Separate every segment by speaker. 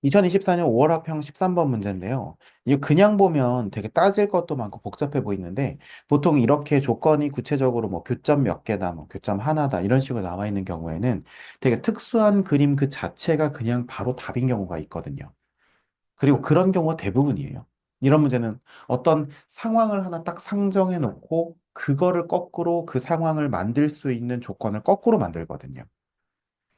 Speaker 1: 2024년 5월 학평 13번 문제인데요. 이거 그냥 보면 되게 따질 것도 많고 복잡해 보이는데 보통 이렇게 조건이 구체적으로 뭐 교점 몇 개다, 뭐 교점 하나다 이런 식으로 나와 있는 경우에는 되게 특수한 그림 그 자체가 그냥 바로 답인 경우가 있거든요. 그리고 그런 경우가 대부분이에요. 이런 문제는 어떤 상황을 하나 딱 상정해 놓고 그거를 거꾸로 그 상황을 만들 수 있는 조건을 거꾸로 만들거든요.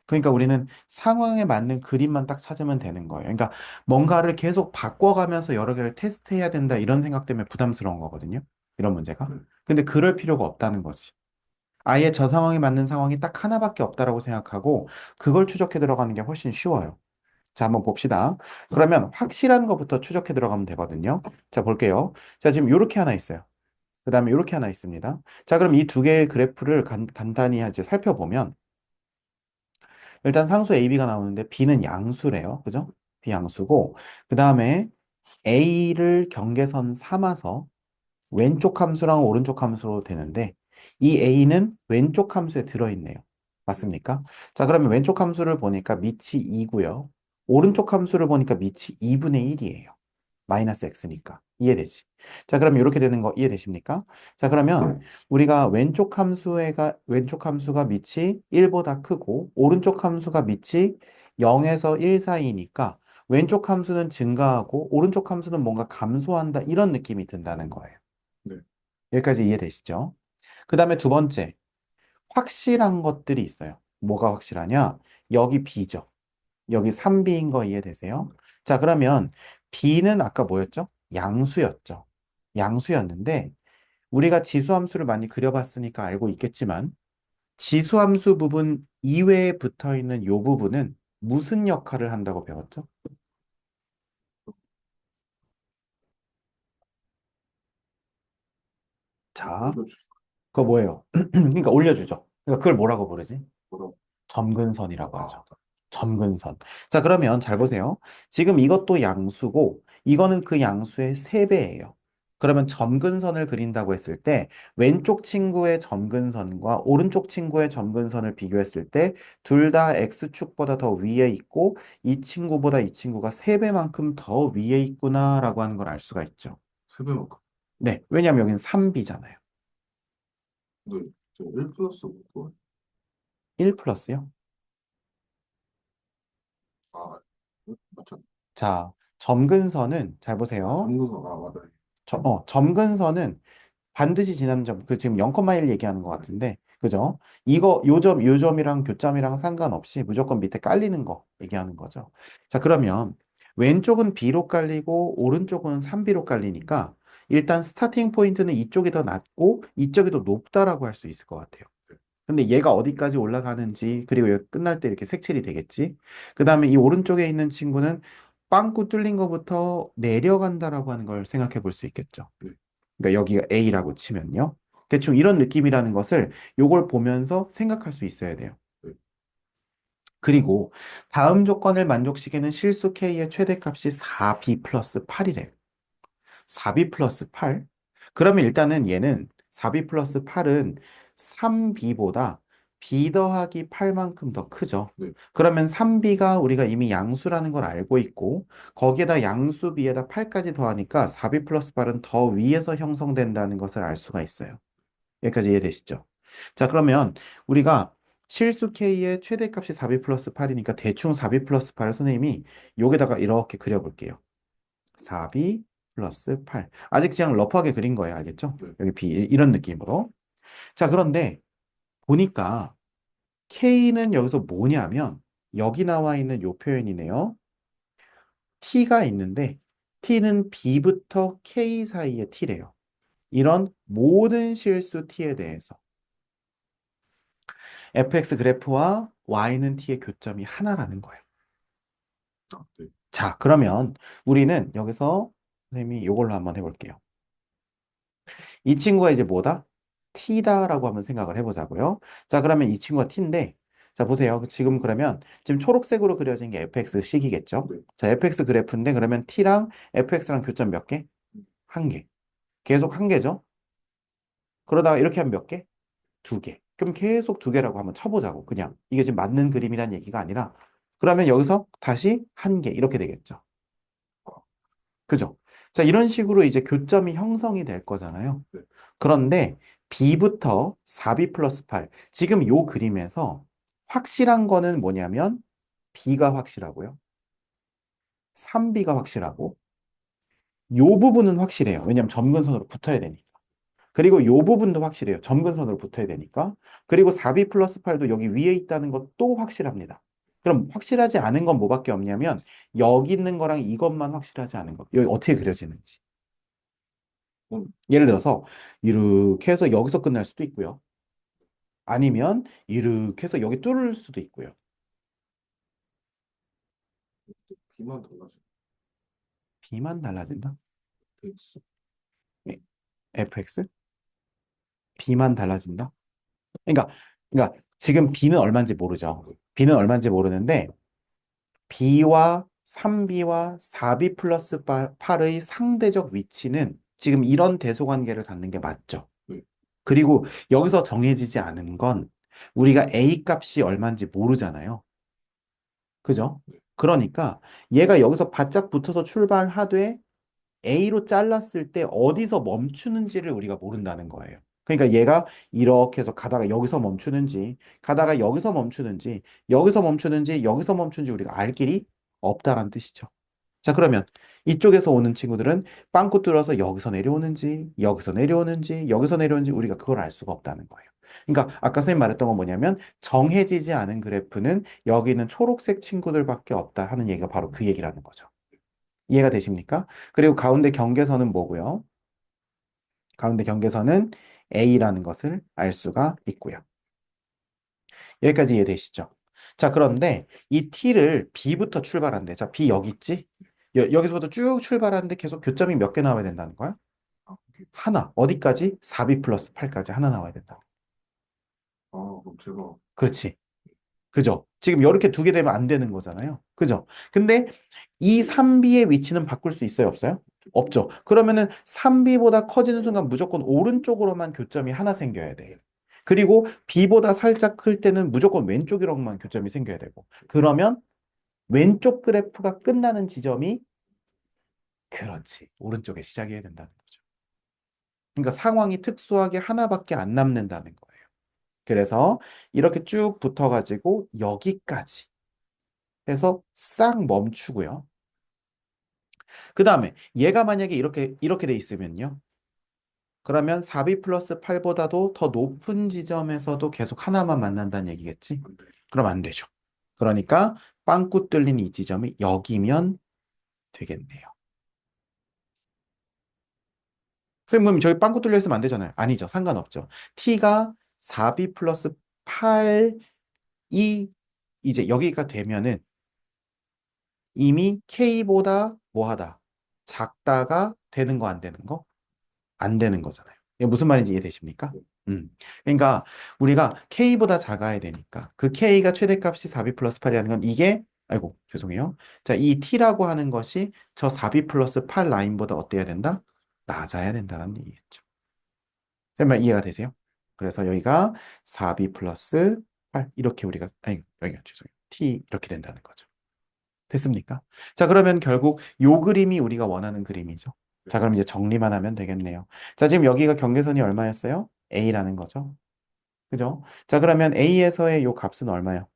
Speaker 1: 그러니까 우리는 상황에 맞는 그림만 딱 찾으면 되는 거예요. 그러니까 뭔가를 계속 바꿔가면서 여러 개를 테스트해야 된다 이런 생각 때문에 부담스러운 거거든요. 이런 문제가. 근데 그럴 필요가 없다는 거지. 아예 저 상황에 맞는 상황이 딱 하나밖에 없다라고 생각하고 그걸 추적해 들어가는 게 훨씬 쉬워요. 자, 한번 봅시다. 그러면 확실한 것부터 추적해 들어가면 되거든요. 자, 볼게요. 자, 지금 이렇게 하나 있어요. 그 다음에 이렇게 하나 있습니다. 자, 그럼 이 두 개의 그래프를 간단히 이제 살펴보면 일단 상수 AB가 나오는데 B는 양수래요. 그죠? B 양수고 그 다음에 A를 경계선 삼아서 왼쪽 함수랑 오른쪽 함수로 되는데 이 A는 왼쪽 함수에 들어있네요. 맞습니까? 자, 그러면 왼쪽 함수를 보니까 밑이 2고요. 오른쪽 함수를 보니까 밑이 2분의 1이에요. 마이너스 x니까. 이해되지? 자, 그러면 이렇게 되는 거 이해되십니까? 자, 그러면 우리가 왼쪽 함수가 밑이 1보다 크고 오른쪽 함수가 밑이 0에서 1 사이니까 왼쪽 함수는 증가하고 오른쪽 함수는 뭔가 감소한다 이런 느낌이 든다는 거예요.
Speaker 2: 네.
Speaker 1: 여기까지 이해되시죠? 그 다음에 두 번째, 확실한 것들이 있어요. 뭐가 확실하냐? 여기 b죠. 여기 3b인 거 이해되세요? 자, 그러면 b는 아까 뭐였죠? 양수였죠. 양수였는데 우리가 지수함수를 많이 그려봤으니까 알고 있겠지만 지수함수 부분 이외에 붙어 있는 이 부분은 무슨 역할을 한다고 배웠죠? 자,
Speaker 2: 올려주
Speaker 1: 그거 뭐예요? 그러니까 올려주죠. 그러니까 그걸 뭐라고 부르지?
Speaker 2: 뭐라고?
Speaker 1: 점근선이라고
Speaker 2: 아,
Speaker 1: 하죠. 점근선. 자, 그러면 잘 보세요. 지금 이것도 양수고, 이거는 그 양수의 3배예요. 그러면 점근선을 그린다고 했을 때, 왼쪽 친구의 점근선과 오른쪽 친구의 점근선을 비교했을 때, 둘 다 x축보다 더 위에 있고, 이 친구보다 이 친구가 3배만큼 더 위에 있구나라고 하는 걸 알 수가 있죠.
Speaker 2: 세 배만큼.
Speaker 1: 네, 왜냐하면 여기는 3b잖아요.
Speaker 2: 네. 저1 플러스 뭐
Speaker 1: 1 플러스요?
Speaker 2: 아, 맞죠?
Speaker 1: 자, 점근선은, 잘
Speaker 2: 아,
Speaker 1: 보세요.
Speaker 2: 정근선. 아, 맞다.
Speaker 1: 점근선은 반드시 지나는 점, 그 지금 0,1 얘기하는 것
Speaker 2: 네.
Speaker 1: 같은데, 그죠? 이거 요 점이랑 교점이랑 상관없이 무조건 밑에 깔리는 거 얘기하는 거죠. 자, 그러면 왼쪽은 B로 깔리고 오른쪽은 3B로 깔리니까 일단 스타팅 포인트는 이쪽이 더 낮고 이쪽이 더 높다라고 할 수 있을 것 같아요. 근데 얘가 어디까지 올라가는지, 그리고 여기 끝날 때 이렇게 색칠이 되겠지. 그 다음에 이 오른쪽에 있는 친구는 빵꾸 뚫린 것부터 내려간다라고 하는 걸 생각해 볼 수 있겠죠.
Speaker 2: 네.
Speaker 1: 그러니까 여기가 A라고 치면요. 대충 이런 느낌이라는 것을 요걸 보면서 생각할 수 있어야 돼요.
Speaker 2: 네.
Speaker 1: 그리고 다음 조건을 만족시키는 실수 K의 최대값이 4B 플러스 8이래. 4B 플러스 8? 그러면 일단은 얘는 4B 플러스 8은 3B보다 B 더하기 8만큼 더 크죠.
Speaker 2: 네.
Speaker 1: 그러면 3B가 우리가 이미 양수라는 걸 알고 있고 거기에다 양수 B에다 8까지 더하니까 4B 플러스 8은 더 위에서 형성된다는 것을 알 수가 있어요. 여기까지 이해되시죠? 자, 그러면 우리가 실수 K의 최대값이 4B 플러스 8이니까 대충 4B 플러스 8을 선생님이 여기다가 이렇게 그려볼게요. 4B 플러스 8. 아직 그냥 러프하게 그린 거예요. 알겠죠?
Speaker 2: 네.
Speaker 1: 여기 B 이런 느낌으로. 자, 그런데 보니까 K는 여기서 뭐냐면 여기 나와 있는 요 표현이네요. T가 있는데 T는 B부터 K 사이의 T래요. 이런 모든 실수 T에 대해서 fx 그래프와 y는 t의 교점이 하나라는 거예요.
Speaker 2: 아, 네.
Speaker 1: 자, 그러면 우리는 여기서 선생님이 이걸로 한번 해볼게요. 이 친구가 이제 뭐다? t다라고 한번 생각을 해보자고요. 자, 그러면 이 친구가 t인데, 자, 보세요. 지금 그러면 지금 초록색으로 그려진 게 fx식이겠죠?
Speaker 2: 네.
Speaker 1: 자, fx 그래프인데 그러면 t랑 fx랑 교점 몇 개? 한 개. 계속 한 개죠? 그러다가 이렇게 하면 몇 개? 두 개. 그럼 계속 두 개라고 한번 쳐보자고. 그냥 이게 지금 맞는 그림이란 얘기가 아니라 그러면 여기서 다시 한 개 이렇게 되겠죠. 그죠? 자, 이런 식으로 이제 교점이 형성이 될 거잖아요.
Speaker 2: 네.
Speaker 1: 그런데 B부터 4B 플러스 8. 지금 요 그림에서 확실한 거는 뭐냐면 B가 확실하고요. 3B가 확실하고 요 부분은 확실해요. 왜냐면 점근선으로 붙어야 되니까. 그리고 요 부분도 확실해요. 점근선으로 붙어야 되니까. 그리고 4B 플러스 8도 여기 위에 있다는 것도 확실합니다. 그럼 확실하지 않은 건 뭐밖에 없냐면 여기 있는 거랑 이것만 확실하지 않은 거. 여기 어떻게 그려지는지. 예를 들어서 이렇게 해서 여기서 끝날 수도 있고요. 아니면 이렇게 해서 여기 뚫을 수도 있고요.
Speaker 2: B만 달라져.
Speaker 1: B만 달라진다?
Speaker 2: X.
Speaker 1: 예, fx? B만 달라진다? 그러니까 지금 B는 얼마인지 모르죠. B는 얼마인지 모르는데 B와 3B와 4B 플러스 8의 상대적 위치는 지금 이런 대소관계를 갖는 게 맞죠.
Speaker 2: 네.
Speaker 1: 그리고 여기서 정해지지 않은 건 우리가 A 값이 얼마인지 모르잖아요. 그죠?
Speaker 2: 네.
Speaker 1: 그러니까 얘가 여기서 바짝 붙어서 출발하되 A로 잘랐을 때 어디서 멈추는지를 우리가 모른다는 거예요. 그러니까 얘가 이렇게 해서 가다가 여기서 멈추는지, 가다가 여기서 멈추는지, 여기서 멈추는지, 여기서 멈추는지 우리가 알 길이 없다라는 뜻이죠. 자, 그러면 이쪽에서 오는 친구들은 빵꾸 뚫어서 여기서 내려오는지, 여기서 내려오는지, 여기서 내려오는지 우리가 그걸 알 수가 없다는 거예요. 그러니까 아까 선생님 말했던 건 뭐냐면 정해지지 않은 그래프는 여기는 초록색 친구들밖에 없다 하는 얘기가 바로 그 얘기라는 거죠. 이해가 되십니까? 그리고 가운데 경계선은 뭐고요? 가운데 경계선은 A라는 것을 알 수가 있고요. 여기까지 이해되시죠? 자, 그런데 이 T를 B부터 출발한대. 자, B 여기 있지? 여기서부터 쭉 출발하는데 계속 교점이 몇 개 나와야 된다는 거야?
Speaker 2: 아, 오케이.
Speaker 1: 하나. 어디까지? 4B 플러스 8까지 하나 나와야 된다.
Speaker 2: 아, 그럼 제가
Speaker 1: 그렇지. 그죠? 지금 이렇게 두 개 되면 안 되는 거잖아요. 그죠? 근데 이 3B의 위치는 바꿀 수 있어요? 없어요? 없죠. 그러면은 3B보다 커지는 순간 무조건 오른쪽으로만 교점이 하나 생겨야 돼. 그리고 B보다 살짝 클 때는 무조건 왼쪽으로만 교점이 생겨야 되고. 그러면 왼쪽 그래프가 끝나는 지점이 그렇지. 오른쪽에 시작해야 된다는 거죠. 그러니까 상황이 특수하게 하나밖에 안 남는다는 거예요. 그래서 이렇게 쭉 붙어가지고 여기까지 해서 싹 멈추고요. 그 다음에 얘가 만약에 이렇게 돼 있으면요. 그러면 4B 플러스 8보다도 더 높은 지점에서도 계속 하나만 만난다는 얘기겠지?
Speaker 2: 안 돼.
Speaker 1: 그럼 안 되죠. 그러니까 빵꾸 뚫린 이 지점이 여기면 되겠네요. 선생님, 저희 빵꾸 뚫려 있으면 안 되잖아요. 아니죠. 상관없죠. T가 4B 플러스 8이 이제 여기가 되면은 이미 K보다 뭐하다? 작다가 되는 거 안 되는 거? 안 되는 거잖아요. 이게 무슨 말인지 이해되십니까? 그러니까 우리가 K보다 작아야 되니까 그 K가 최대값이 4B 플러스 8이라는 건 이게 아이고 죄송해요. 자, 이 T라고 하는 것이 저 4B 플러스 8 라인보다 어때야 된다? 낮아야 된다는 얘기겠죠. 정말 이해가 되세요? 그래서 여기가 4B 플러스 8 이렇게 우리가 아니 여기가 죄송해요. T 이렇게 된다는 거죠. 됐습니까? 자, 그러면 결국 요 그림이 우리가 원하는 그림이죠. 자, 그럼 이제 정리만 하면 되겠네요. 자, 지금 여기가 경계선이 얼마였어요? A라는 거죠. 그죠? 자, 그러면 A에서의 요 값은 얼마요?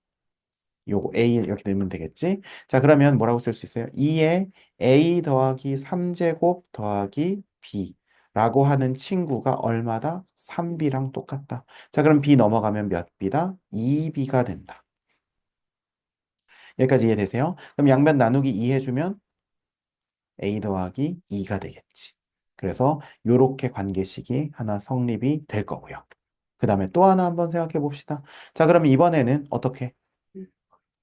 Speaker 1: 요거 A 이렇게 넣으면 되겠지? 자, 그러면 뭐라고 쓸 수 있어요? 2에 A 더하기 3제곱 더하기 B 라고 하는 친구가 얼마다? 3B랑 똑같다. 자, 그럼 B 넘어가면 몇 B다? 2B가 된다. 여기까지 이해되세요? 그럼 양변 나누기 2 해주면 A 더하기 2가 되겠지. 그래서 요렇게 관계식이 하나 성립이 될 거고요. 그 다음에 또 하나 한번 생각해 봅시다. 자, 그러면 이번에는 어떻게?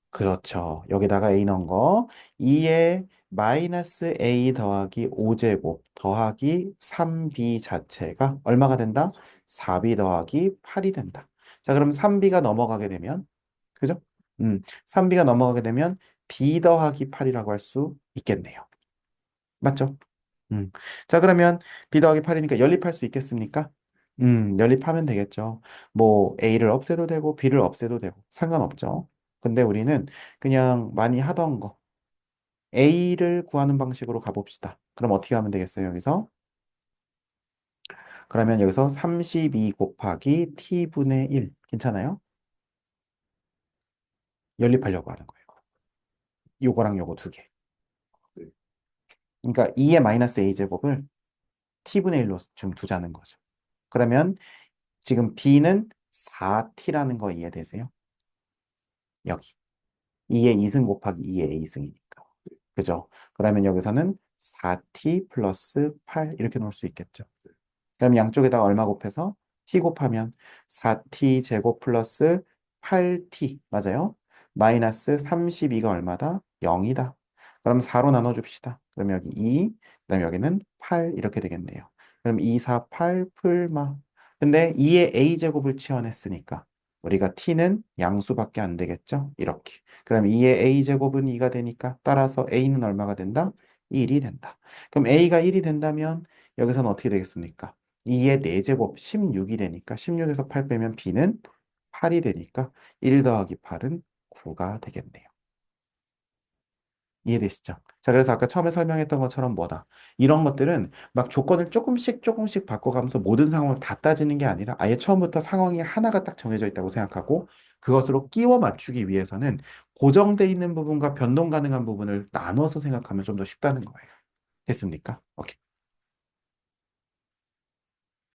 Speaker 1: 그렇죠. 여기다가 A 넣은 거 2에 마이너스 A 더하기 5제곱 더하기 3B 자체가 얼마가 된다? 4B 더하기 8이 된다. 자, 그럼 3B가 넘어가게 되면 그죠? 3B가 넘어가게 되면 B 더하기 8이라고 할 수 있겠네요. 맞죠? 음. 자, 그러면 B 더하기 8이니까 연립할 수 있겠습니까? 연립하면 되겠죠. 뭐 A를 없애도 되고 B를 없애도 되고 상관없죠. 근데 우리는 그냥 많이 하던 거 A를 구하는 방식으로 가봅시다. 그럼 어떻게 하면 되겠어요, 여기서? 그러면 여기서 32 곱하기 t분의 1 괜찮아요? 연립하려고 하는 거예요. 요거랑 요거 두 개.
Speaker 2: 네.
Speaker 1: 그러니까 2의 마이너스 a제곱을 t분의 1로 지금 두자는 거죠. 그러면 지금 b는 4t라는 거 이해되세요? 여기. 2의 2승 곱하기 2의 a승이니까. 그죠? 그러면 여기서는 4t 플러스 8 이렇게 놓을 수 있겠죠. 그럼 양쪽에다가 얼마 곱해서 t 곱하면 4t 제곱 플러스 8t 맞아요? 마이너스 32가 얼마다? 0이다. 그럼 4로 나눠줍시다. 그럼 여기 2, 그다음 여기는 8 이렇게 되겠네요. 그럼 2, 4, 8 풀마. 근데 2의 a제곱을 치환했으니까 우리가 t는 양수밖에 안 되겠죠? 이렇게. 그럼 2의 a제곱은 2가 되니까 따라서 a는 얼마가 된다? 1이 된다. 그럼 a가 1이 된다면 여기서는 어떻게 되겠습니까? 2의 4제곱 16이 되니까 16에서 8 빼면 b는 8이 되니까 1 더하기 8은 9가 되겠네요. 이해되시죠? 자, 그래서 아까 처음에 설명했던 것처럼 뭐다? 이런 것들은 막 조건을 조금씩 조금씩 바꿔가면서 모든 상황을 다 따지는 게 아니라 아예 처음부터 상황이 하나가 딱 정해져 있다고 생각하고 그것으로 끼워 맞추기 위해서는 고정돼 있는 부분과 변동 가능한 부분을 나눠서 생각하면 좀 더 쉽다는 거예요. 됐습니까? 오케이.